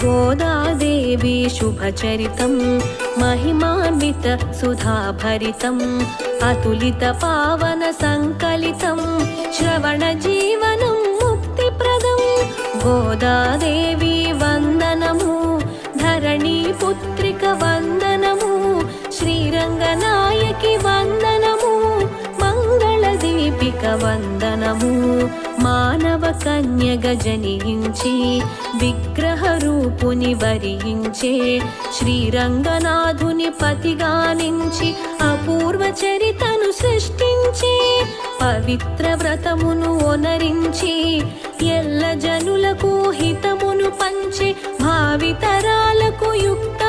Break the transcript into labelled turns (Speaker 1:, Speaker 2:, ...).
Speaker 1: गोदादेवी शुभचरितं महिमान्वित सुधाभरितम् अतुलित पावन संकलितं श्रवणजीवनं मुक्तिप्रदं गोदादेवी वन्दनमु धरणी पुत्रिक वन्दनमु श्रीरङ्गनायकि वन्दनमु मंगलदीपिक वन्दनमु మానవ కన్యగ జనించి విగ్రహ రూపుని వరించే శ్రీరంగనాథుని పతిగానించి అపూర్వ చరితను సృష్టించి పవిత్ర వ్రతమును ఒనరించి ఎల్ల జనులకు హితమును పంచి భావితరాలకు యుక్త